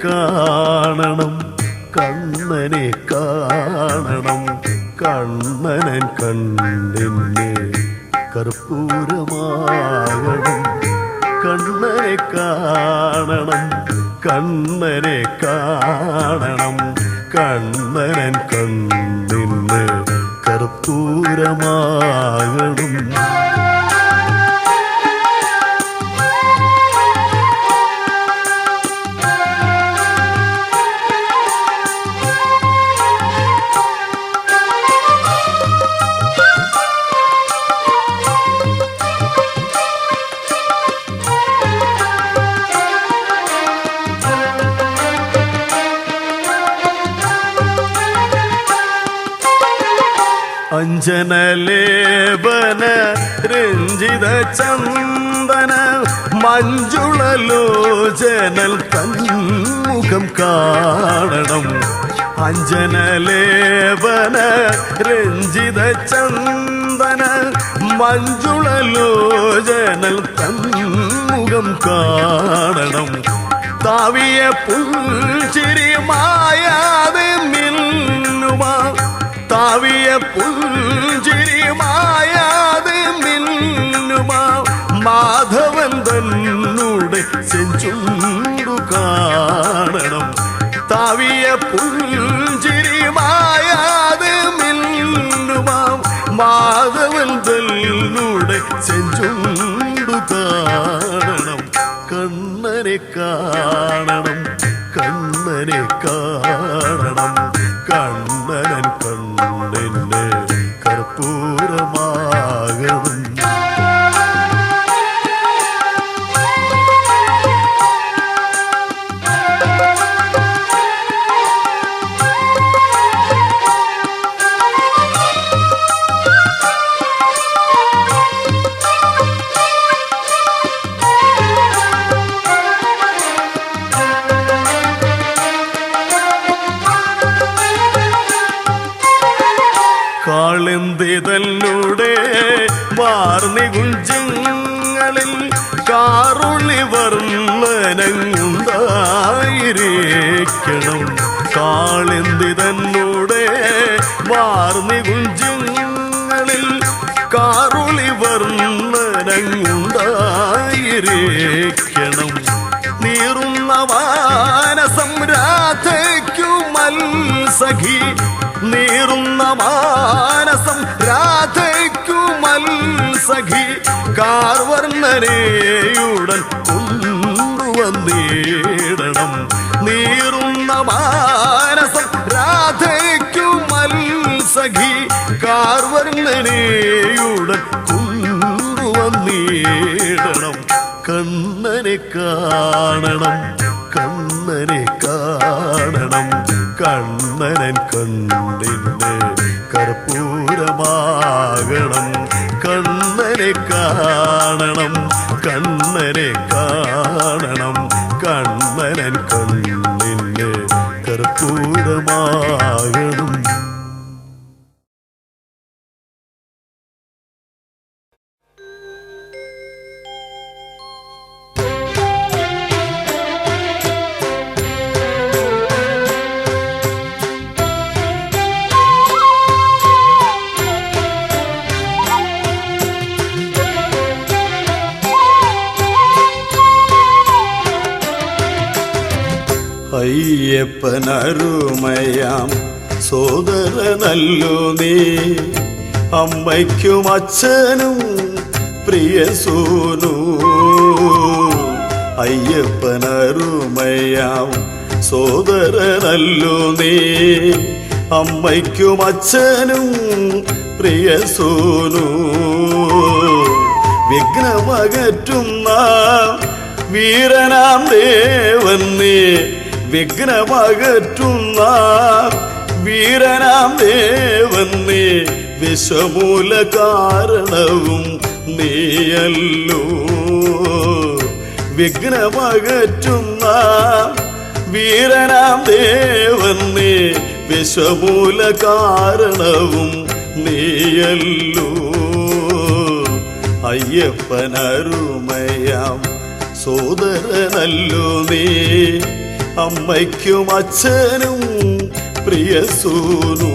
കാണണം, കണ്ണനെ കാണണം, കണ്ണനൻ കണ്ണിന് കർപ്പൂരമാകണം. കണ്ണനെ കാണണം, കണ്ണനെ കാണണം, കണ്ണനൻ കണ്ണിന് കർപ്പൂരമാകണം. അഞ്ജനലേപന രഞ്ജിത ചന്ദന മഞ്ജുളലോചനൽ തന്മുഖം കാണണം. അഞ്ജനലേപന രഞ്ജിത ചന്ദന മഞ്ജുളലോചനൽ തന്മുഖം കാണണം. താവിയ പുൽച്ചിരി മായാതെ മിന്നുമാ, താവിയ പുൽച്ചിരി മായാതെ മിന്നുമാ മാധവൻ തന്നുടെ ചെഞ്ചുണ്ടു കാണണം. താവിയ പുൽച്ചിരി മായാതെ മിന്നുമാ മാധവൻ തന്നുടെ ചെഞ്ചുണ്ടു കാണണം. കണ്ണനെ കാണണം, കണ്ണനെ കാണണം, കണ്ണനൻ കണ്ണിന് കർപ്പൂരമാകണം. കാളിന്തിതന്നുടെ വാർണികുഞ്ചങ്ങളിൽ കാറുളി വർണ്ണനങ്ങുണ്ടായിരിക്കണം. കാളിന്തിതന്നുടെ വാർണികുഞ്ചങ്ങളിൽ കാറുളി വർണ്ണനങ്ങുണ്ടായിരിക്കണം. നീറുന്ന മാനസം രാധയ്ക്കുമൽ സഖി, നീറുന്ന മാനസം രാധയ്ക്കുമൽ സഖി കാർവർണ്ണനേയുടൻ കൊണ്ടുവന്നിടണം. നീറുന്ന മാനസം രാധയ്ക്കുമൽ സഖി കാർവർണ്ണനേയുടൻ കൊണ്ടുവന്നിടണം. കണ്ണനെ കാണണം, കണ്ണനെ കാണണം, കണ്ണനൻ കണ്ണിന് കർപ്പൂരമാകണം. കണ്ണനെ കാണണം, കണ്ണനെ കാണണം, കണ്ണനൻ കണ്ണിന് കർപ്പൂരമാകണം. അയ്യപ്പനരുമയാം സോദരനല്ലോ നീ, അമ്മയ്ക്കും അച്ഛനും പ്രിയ സൂനു. അയ്യപ്പനരുമയാം സോദരനല്ലോ നീ, അമ്മയ്ക്കും അച്ഛനും പ്രിയ സൂനു. വിഘ്നമകറ്റുന്ന വീരനാം ദേവൻ നീ, വിഘ്നമകറ്റുന്ന വീരനാം ദേവൻ നീ, വിശ്വമൂല കാരണവും നീയല്ലോ. വിഘ്നമകറ്റുന്ന വീരനാം ദേവൻ നീ, വിശ്വമൂല കാരണവും നീയല്ലോ. അയ്യപ്പനരുമയാം സോദരനല്ലോ നീ, അമ്മയ്ക്കും അച്ഛനും പ്രിയ സൂനു.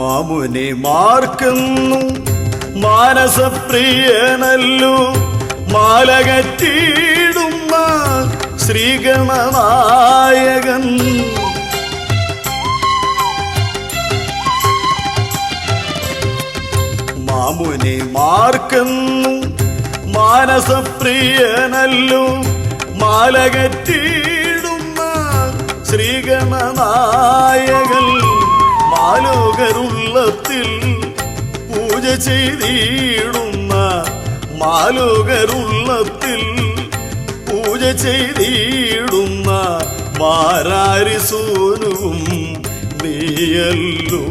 മാമുനി മാർക്കെന്നും മാനസപ്രിയനല്ലോ മാലകറ്റിയിടുന്ന ശ്രീഗണനായകൻ. മാമുനി മാർക്കെന്നും മാനസപ്രിയനല്ലോ മാലകറ്റിയിടുന്ന ശ്രീഗണനായകൻ. മാലോകരുള്ളത്തിൽ പൂജ ചെയ്തിടുന്ന മാലോകരുള്ളത്തിൽ പൂജ ചെയ്തിടുന്ന മാരാരി സൂനുവും നീയല്ലോ.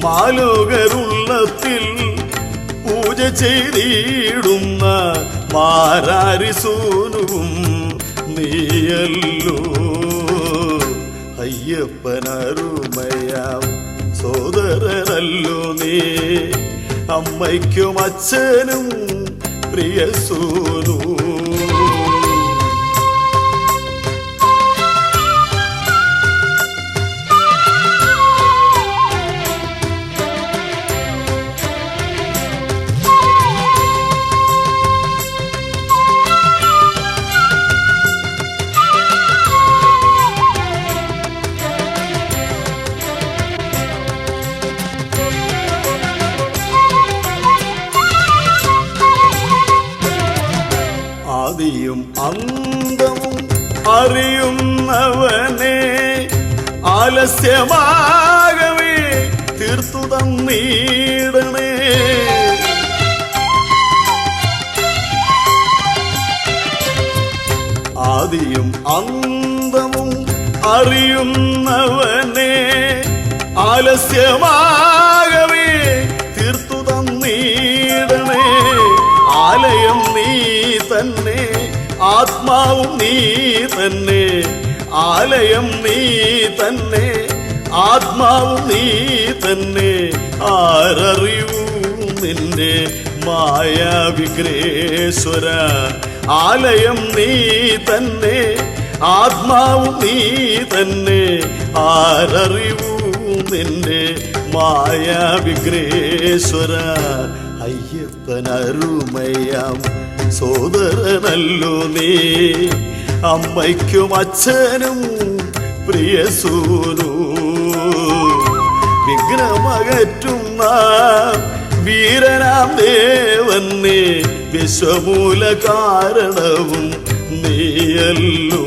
മാലോകരുള്ളത്തിൽ പൂജ ചെയ്തിടുന്ന മാരാരി സൂനുവും നീയല്ലോ. അയ്യപ്പനരുമയാം സോദരനല്ലോ നീ, അമ്മയ്ക്കും അച്ഛനും പ്രിയ സൂനു. ആദിയും അന്തവും അറിയുന്നവനെ ആലസ്യമാകവേ തീർത്തു തന്നീടണേ. ആദിയും അന്തവും അറിയുന്നവനെ ആലസ്യമാകവേ തീർത്തു തന്നീടണേ. ആലയം നീ തന്നെ, ആത്മാവും നീ തന്നെ. ആലയം നീ തന്നെ, ആത്മാവും നീ തന്നെ. ആരറിയൂ നിന്റെ മായാവിഗ്രേശ്വര. ആലയം നീ തന്നെ, ആത്മാവും നീ തന്നെ. ആരറിയൂ നിന്റെ മായാവിഗ്രേശ്വര. അയ്യപ്പനരുമയാം സോദരനല്ലോ നീ, അമ്മയ്ക്കും അച്ഛനും പ്രിയ സൂനു. വിഘ്നമകറ്റുന്ന വീരനാം ദേവൻ നീ, വിശ്വമൂല കാരണവും നീയല്ലോ.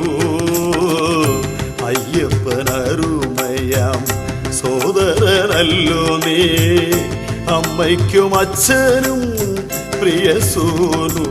അയ്യപ്പനരുമയാം സോദരനല്ലോ നീ, അമ്മയ്ക്കും അച്ഛനും പ്രിയ സൂനു.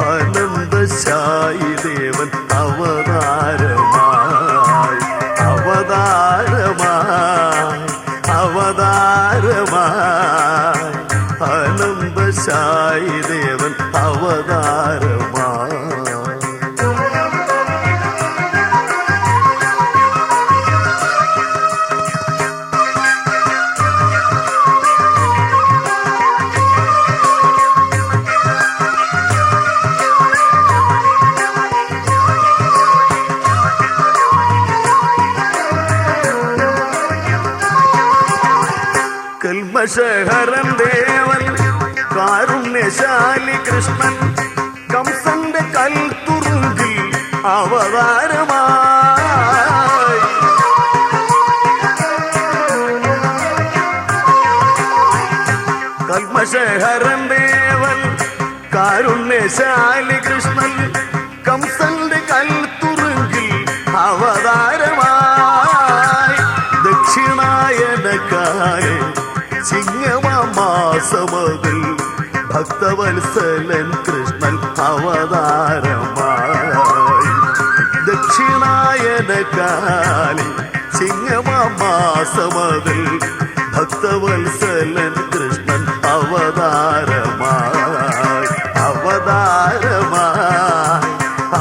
ആനന്ദശായി ദേവൻ അവതാരമായി, അവതാരമായി, അവതാരമായി. ആനന്ദശായി ദേവൻ അവതാരമായി. കൽമശഹരൻ ദേവൻ കാരുണ്യശാലി കൃഷ്ണൻ കംസന്റെ കൽത്തുറുങ്കിൽ അവതാരമായി. കൽമശഹരൻ ദേവൻ കാരുണ്യശാലി കൃഷ്ണൻ കംസന്റെ കൽത്തുറുങ്കിൽ അവതാരമായി. ദക്ഷിണായനക്കാരെ ചിങ്ങമാസമതിൽ ഭക്തവത്സലൻ കൃഷ്ണൻ അവതാരമായി. ദക്ഷിണായനക്കാലെ ചിങ്ങമാസമതിൽ ഭക്തവത്സലൻ കൃഷ്ണൻ അവതാരമായി. അവതാരമായി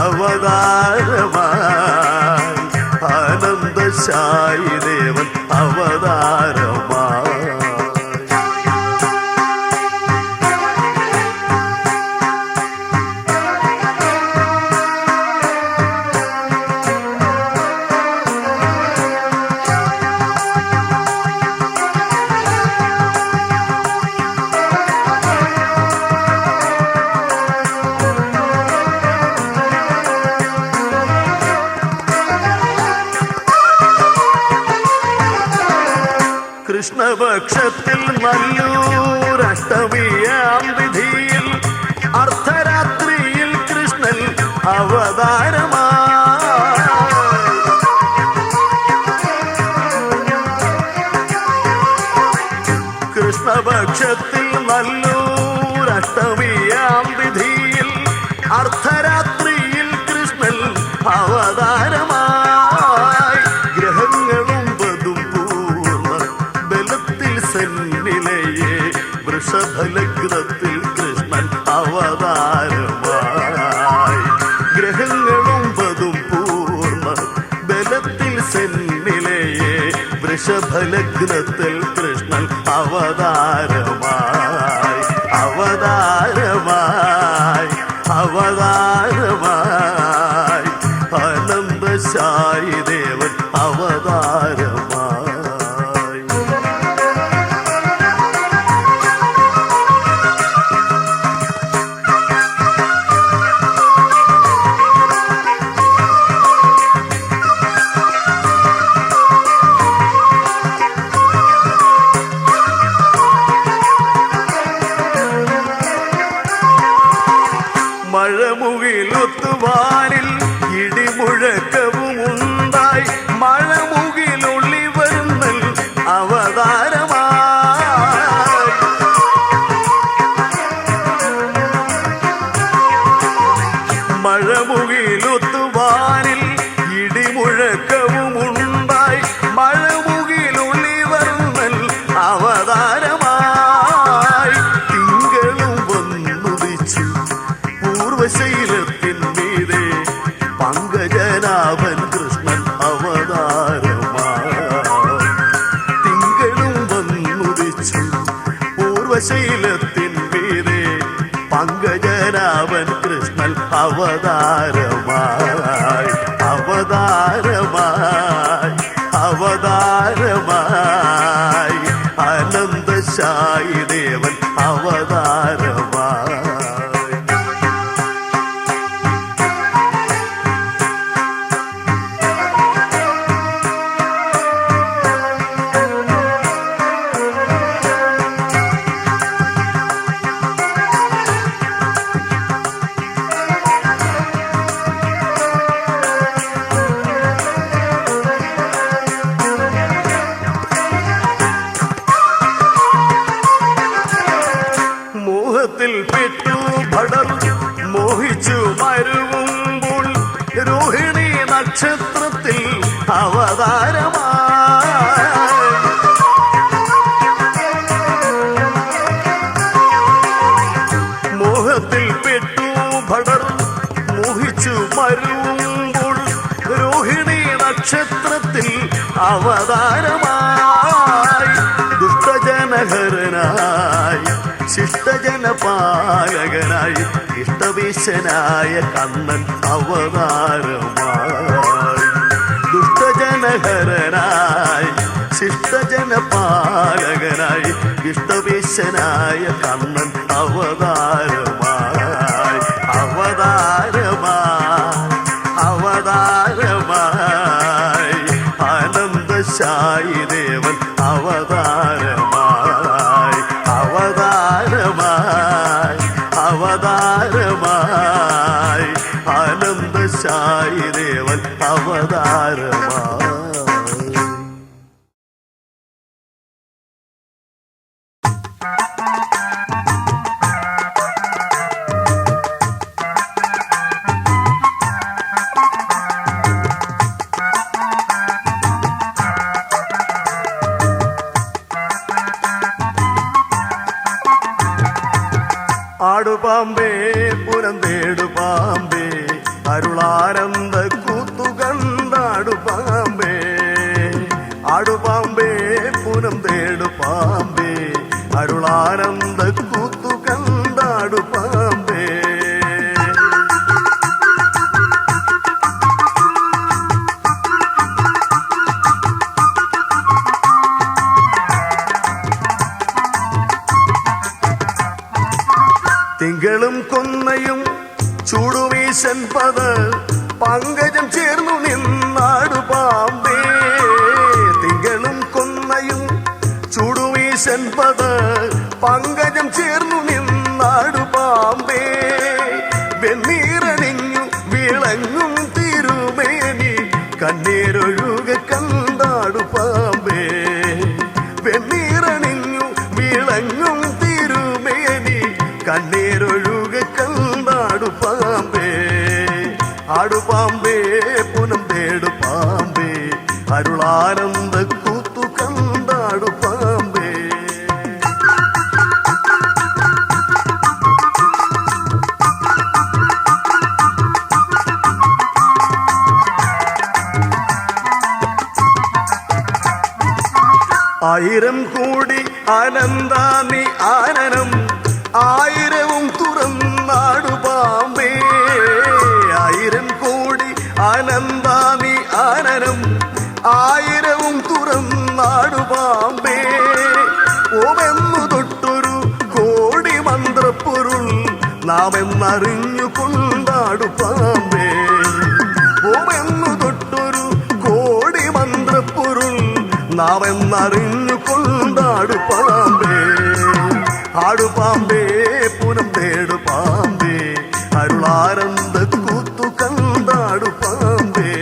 അവതാരമായി ആനന്ദശായി ദേവൻ അവതാരമായി. കൃഷ്ണപക്ഷത്തിൽ നല്ലൂരഷ്ടമിയാം വിധിയിൽ അർദ്ധരാത്രിയിൽ കൃഷ്ണൻ അവതാരമായി. കൃഷ്ണപക്ഷത്തിൽ നല്ലൂരഷ്ടമിയാം വിധിയിൽ അർദ്ധരാത്രിയിൽ കൃഷ്ണൻ അവതാരമായി. ഗ്രഹങ്ങളും വൃഷഭലഗ്നത്തിൽ കൃഷ്ണൻ അവതാരമായി. ഗ്രഹങ്ങളും പതും പൂർണ്ണ ബലത്തിൽ സെന്നിലയെ വൃഷഭലഗ്നത്തിൽ കൃഷ്ണൻ അവതാരമായി. അവതാരമായി അവതാരമായി ആനന്ദശായി ദേവൻ അവതാരമായി. മഴമുകിലൊത്തുവാനിൽ ഇടിമുഴക്കവും ഉണ്ടായി. മഴമുകിലൊള്ളി വരുന്നൽ അവതാരമായി. മഴമുകിലൊത്തുവാനിൽ ഇടിമുഴക്കവും ഉണ്ടായി. മഴമുകിലൊള്ളി വരുന്നൽ അവതാരമായി. തിങ്കളും വന്നുദിച്ചു പൂർവശൈലത്തിൻ മീതെ പങ്കജനാഭൻ കൃഷ്ണൻ അവതാരമായി. തിങ്കളും വന്നുദിച്ചു പൂർവശൈലത്തിൻ മീതെ പങ്കജനാഭൻ കൃഷ്ണൻ അവതാരമായി. അവതാരമായി അവതാരമായി ആനന്ദശായി ദേവൻ അവതാരമായി. പെട്ടു ഭടർ മോഹിച്ചു മരുവുമ്പോൾ രോഹിണി നക്ഷത്രത്തിൽ അവതാരമായി. മോഹത്തിൽ പെട്ടു ഭടർ മോഹിച്ചു മരുവുമ്പോൾ രോഹിണി നക്ഷത്രത്തിൽ അവതാരമായി. ദുഷ്ടജനഹരനായി ശിഷ്ടജനപാലകനായി ഇഷ്ടവീശനായ കണ്ണൻ അവതാരമായി. ദുഷ്ടജനഹരനായി ശിഷ്ടജനപാലകനായി ഇഷ്ടവേശനായ കണ്ണൻ അവതാരമായി അവതാരമായി അവതാരമായി ആനന്ദശായി ദേവൻ അവതാരമായി അവതാരമായി അവതാരമായി ആനന്ദശായി ദേവൻ അവതാരമായി. ആടുപാമ്പേ പുനന്തേടുപാമ്പേ അരുളാനന്ദ കൂത്തുകണ്ടാടുപാമ്പേ ആടുപാമ്പേ പുനന്തേടുപാമ്പേ അരുളാനന്ദ കൂത്തുകണ്ടാടുപാമ്പേ. തിങ്കളും കൊന്നയും ചൂടുവീശൻ പത പങ്കജം ചേർന്നു നിന്നാടുപാമ്പേ തിങ്കളും കൊന്നയും ചൂടുവീശൻ പത പങ്കജം ചേർന്നു നിന്നാടുപാമ്പേ വെണ്ണീറണിഞ്ഞു വിളങ്ങും തിരുമേനി കണ്ണീരൊഴുക കണ്ടാടുപാമ്പേ വെണ്ണീറണിഞ്ഞു വിളങ്ങും തിരുമേനി കണ്ണീരൊഴുക കണ്ടാടുപാമ്പേ ആടുപാമ്പേ പുനം തേടുപാമ്പേ അരുളാനന്ദ കൂത്തു കണ്ടാടുപാമ്പേ. ആയിരം കോടി ആനന്ദാനി ആനനം ആയിരവും തുറന്നാടുപാമ്പേ ആയിരം കോടി ആനന്ദാനി ആനനം ആയിരവും തുറന്നാടുപാമ്പേ ഓമെന്നു തൊട്ടൊരു കോടി മന്ത്രപ്പൊരുൾ നാം എന്നറിഞ്ഞു കൊണ്ടാടുപാമ്പേ ഓമെന്നു തൊട്ടൊരു കോടി മന്ത്രപ്പൊരുൾ നാം എന്നറിഞ്ഞു കൊണ്ടാടുപാമ്പേ ആടുപാമ്പേ പുനം തേടുപാമ്പേ അരുളാനന്ദ കൂത്തു കണ്ടാടുപാമ്പേ.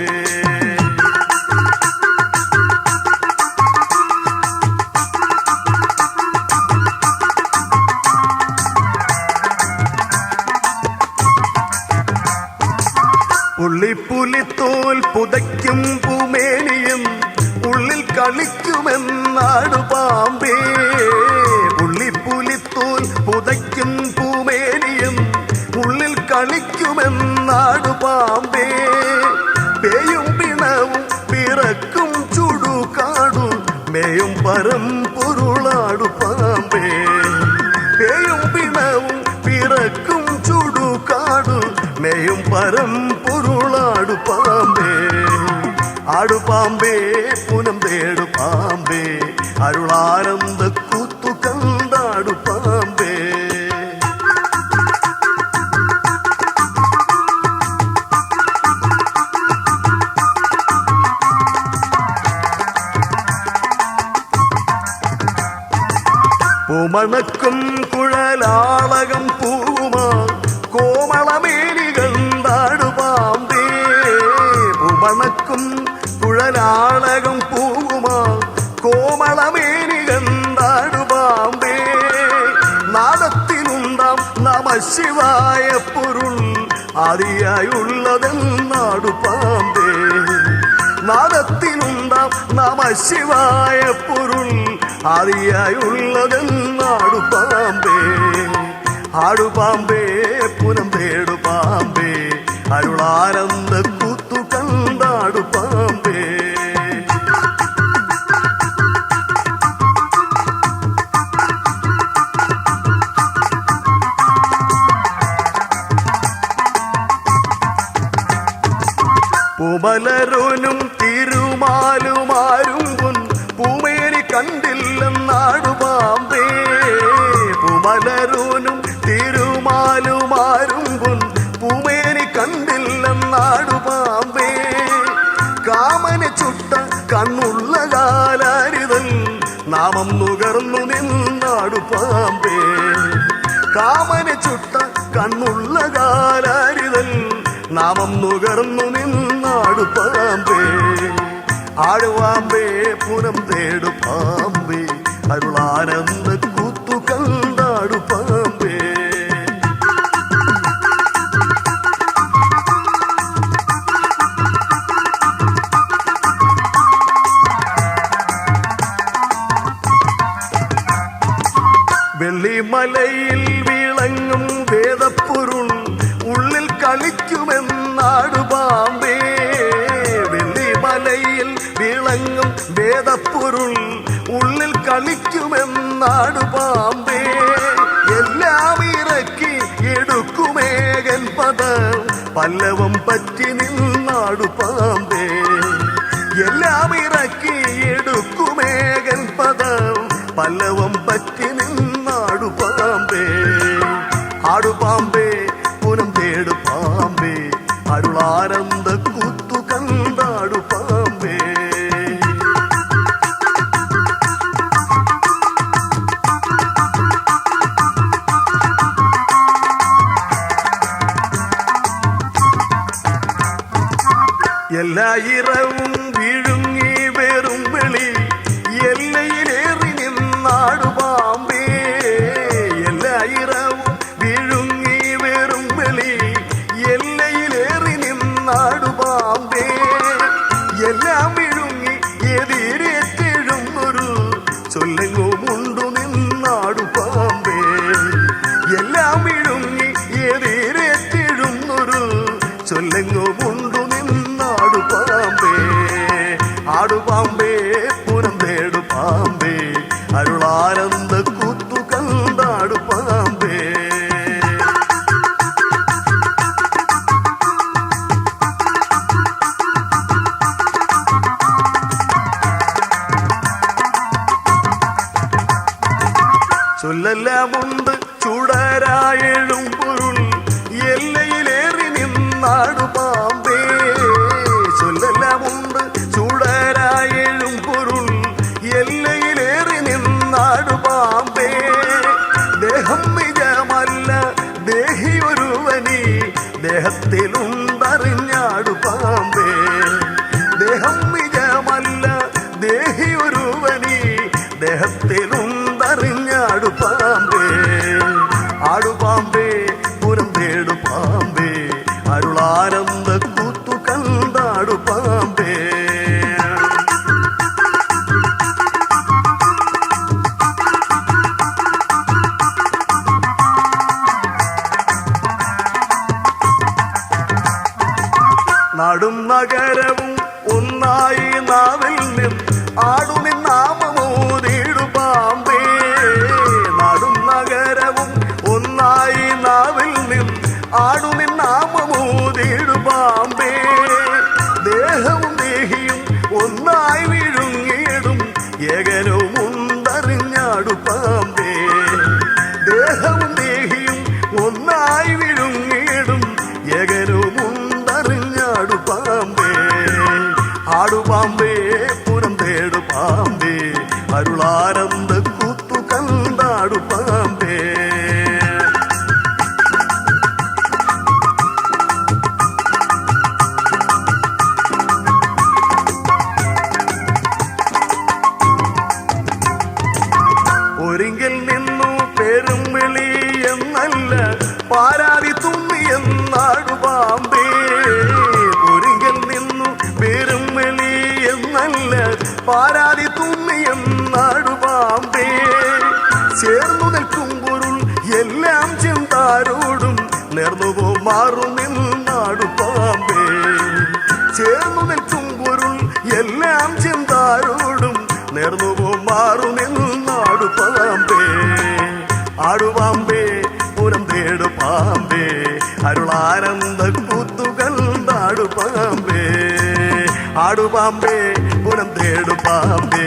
പുള്ളിപ്പുലിത്തോൽ പുതയ്ക്കും പൂമേനിയും ഉള്ളിൽ കളിക്കുമെന്നാടുപാമ്പേ പുള്ളിപ്പുലിത്തോൽ പുതയ്ക്കും പൂമേനിയും ഉള്ളിൽ കളിക്കുമെന്നാടുപാമ്പേ പേയും പിണവും പിറക്കും ചുടുകാടു മേയും പരമ്പൊരുളാടുപാമ്പേ പേയും പിണവും പിറക്കും ചുടുകാടു മേയും പരമ്പൊരുളാടുപാമ്പേ ആടുപാമ്പേ പുനം തേടുപാമ്പേ അരുളാനന്ദ കൂത്തു കണ്ടാടുപാമ്പേ. പൂമണക്കും കുഴലാളകം പൂമാ കോമളമേനി കണ്ടാടുപാമ്പേ പൂമണക്കും കുഴലാളകം പൂമാ കോമളമേനി കണ്ടാടുപാമ്പേ നാദത്തിനുണ്ടാം നമഃശിവായ പൊരുൾ ആദിയായുള്ളതെന്നാടുപാമ്പേ നാദത്തിനുണ്ടാം നമഃശിവായ പൊരുൾ ആദിയായുള്ളതെന്നാടുപാമ്പേ ആടുപാമ്പേ പുനം തേടുപാമ്പേ അരുളാനന്ദ കൂത്തു കണ്ടാടുപാമ്പേ. പൂമലരോനും തിരുമാലുമാരും പൂമേനി കണ്ടില്ലെന്നാടുപാമ്പേ കാമന ചുട്ട കണ്ണുള്ള കാലാരിതൽ നാമം നുകർന്നു നിന്നാടു പാമ്പേ ആടുപാമ്പേ പുനം തേടു പാമ്പേ അരുളാനന്ദ കൂത്തു കണ്ടാടു പാമ്പേ വെള്ളിമലയിൽ വിളങ്ങും വേദപ്പൊരുൾ ഉള്ളിൽ കളിക്കുമെന്നാടു പാമ്പേ വെള്ളിമലയിൽ വിളങ്ങും വേദപ്പൊരുൾ ഉള്ളിൽ കളിക്കുമെന്നാടു പാമ്പേ എല്ലാം ഇറക്കി എടുക്കുമേകൻ പദം പല്ലവം പറ്റി നിന്നാടു പാമ്പേ എല്ലാം ഇറക്കി എടുക്കുമേകൻ പദം പല്ലവം പറ്റി നിന്നാടു പാമ്പേ ആടുപാമ്പേ പുനം തേടു പാമ്പേ അരുളാനന്ദ കൂത്തു കണ്ടാടു പാമ്പേ എല്ലാ ഇറവും വിഴുങ്ങി വെറും വെളി എല്ലയിലേറി നിന്നാടു പാമ്പേ എല്ലാ ഇറവും വിഴുങ്ങി വെറും വെളി എല്ലയിലേറി നിന്നാടു പാമ്പേ എല്ലാം വിഴുങ്ങി എതിരേറ്റെഴുന്നൊരു ചൊല്ലെങ്ങുമുണ്ടു നിന്നാടു പാമ്പേ എല്ലാം വിഴുങ്ങി എതിരേറ്റെഴുന്നൊരു ചൊല്ലെങ്ങുമുണ്ടു നിന്നാടു പാമ്പേ ആടുപാമ്പേ പുനം തേടു പാമ്പേ അരുളാനന്ദ കൂത്തു കണ്ടാടു പാമ്പേ ചൊല്ലെല്ലാമുണ്ട് ചുടരായെഴും പൊരുൾ എല്ലയിലേറി നിന്നാടു പാമ്പേ ചൊല്ലെല്ലാമുണ്ട് ചുടരായെഴും പൊരുൾ എല്ലയിലേറി നിന്നാടു പാമ്പേ ദേഹം നിജമല്ല ദേഹിയൊരുവനി ദേഹത്തിലുണ്ടറിഞ്ഞാടു പാമ്പേ ദേഹം നിജമല്ല ദേഹിയൊരുവനി ദേഹത്തിലുണ്ടറിഞ്ഞാടു പാമ്പേ ആടുപാമ്പേ പുനം തേടു പാമ്പേ അരുളാനന്ദ കൂത്തു കണ്ടാടു പാമ്പേ നാടും നഗരവും ഒന്നായി നാവിൽ നിന്ന് ആടുമിൻ നാമമോതിടു പാമ്പേ നാടും നഗരവും ഒന്നായി നാവിൽ നിന്ന് ആടുമിൻ നാമമോതിടു പാമ്പേ ദേഹവും ദേഹിയും ഒന്നായി വിഴുങ്ങിയിടും ഏകനവും ഉണ്ടറിഞ്ഞാടു പാമ്പേ ദേഹവും ദേഹിയും ഒന്നായി വിഴുങ്ങിയിടും ഏകനവും ഉണ്ടറിഞ്ഞാടു പാമ്പേ ആടുപാമ്പേ പുനം തേടു പാമ്പേ അരുളാനന്ദ കൂത്തു കണ്ടാടു പാമ്പേ ഒരിങ്കിൽ നിന്നു പെരുംവിളി എന്നല്ല പാരാതി തുമ്മി എന്നാടു പാമ്പേ ഒരിങ്കിൽ നിന്നു പെരുംവിളി എന്നല്ല പാരാതി തുമ്മി എന്നാടു പാമ്പേ ചേർന്നു നിൽക്കും പൊരുൾ എല്ലാം ചെന്താരോടും നേർന്നുപോ മാറുമെന്നാടു പാമ്പേ ചേർന്നു നിൽക്കും പൊരുൾ എല്ലാം ചെന്താരോടും നേർന്നുപോ മാറുമെന്നാടു പാമ്പേ ആടുപാമ്പേ പുനം തേടു പാമ്പേ അരുളാനന്ദ കൂത്തു കണ്ടാടു പാമ്പേ ആടുപാമ്പേ പുനം തേടു പാമ്പേ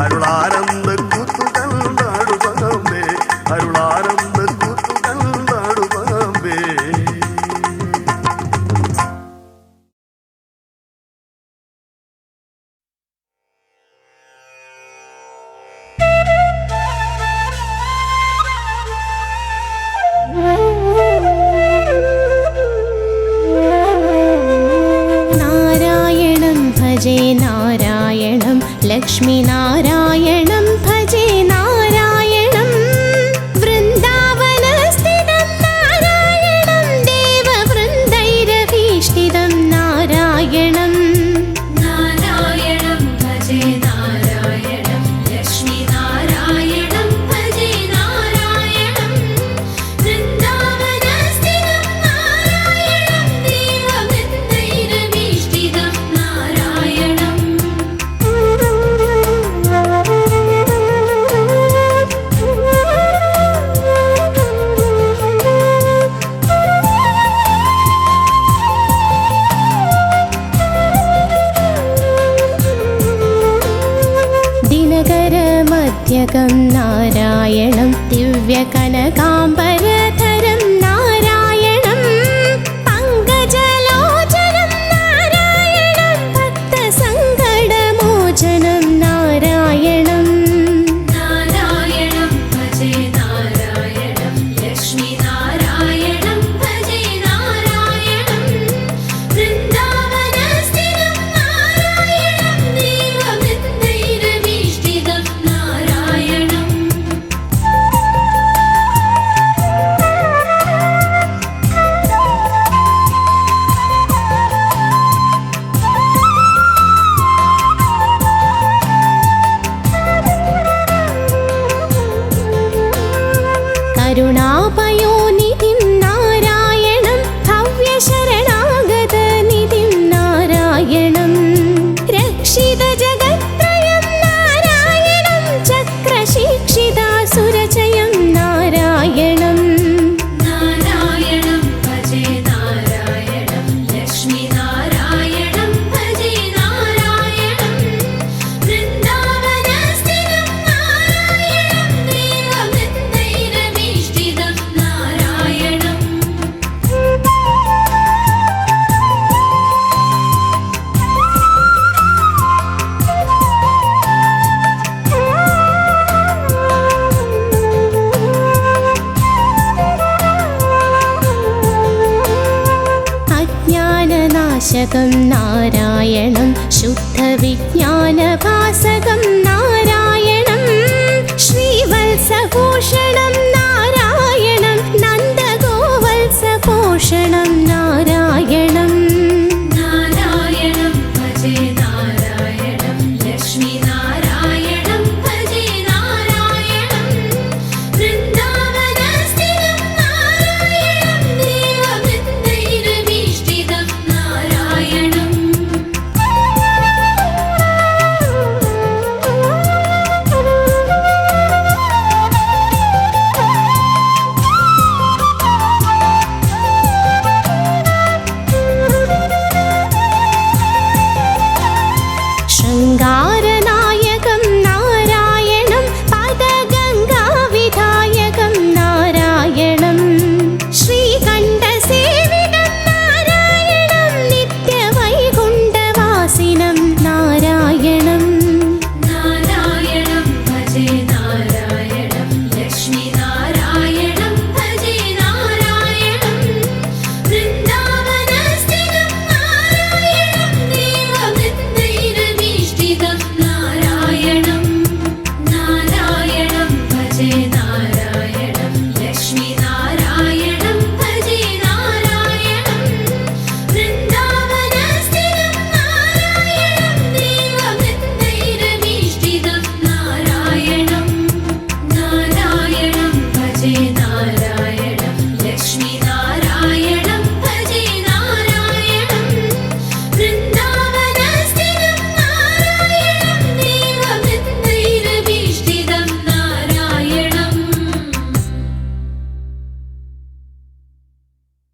അരുളാനന്ദ കൂത്തു കണ്ടാടു പാമ്പേ അരുളാനന്ദ കൂത്തു കണ്ടാടു പാമ്പേ ലക്ഷ്മീനാരായണം ഭജേ നാരായണം വൃന്ദാവനസ്ഥിതം നാരായണം ദേവവൃന്ദൈരഭീഷ്ടിതം നാരായണം നാരായണം ഭജേ നാരായണം ലക്ഷ്മീനാരായണം ഭജേ നാരായണം വൃന്ദാവനസ്ഥിതം നാരായണം ദേവവൃന്ദൈരഭീഷ്ടിതം നാരായണം. ദിനകരമധ്യകം നാരായണം ദിവ്യകനകാംബരധരം നാരായണം പങ്കജലോചനം നാരായണം ഭക്തസങ്കടമോചനം നാരായണം നാരായണം ഭജേ നാരായണം ലക്ഷ്മീനാരായണം ഭജേ നാരായണം വൃന്ദാവനസ്ഥിതം നാരായണം ദേവവൃന്ദൈരഭീഷ്ടിതം നാരായണം. കരുണാപയോനിധിം നാരായണം ഭവ്യശരണാഗതനിധിം നാരായണം രക്ഷിതജഗത്രയം നാരായണം ചക്രശിക്ഷിതാസുരജയം നാരായണം നാരായണം ഭജേ നാരായണം ലക്ഷ്മീനാരായണം ഭജേ നാരായണം വൃന്ദാവനസ്ഥിതം നാരായണം ദേവവൃന്ദൈരഭീഷ്ടിതം നാരായണം. അജ്ഞാനനാശകം നാരായണം ശുദ്ധവിജ്ഞാനഭാസകം നാരായണം ശ്രീവത്സഭൂഷണം നാരായണം നന്ദഗോവത്സഭൂഷണം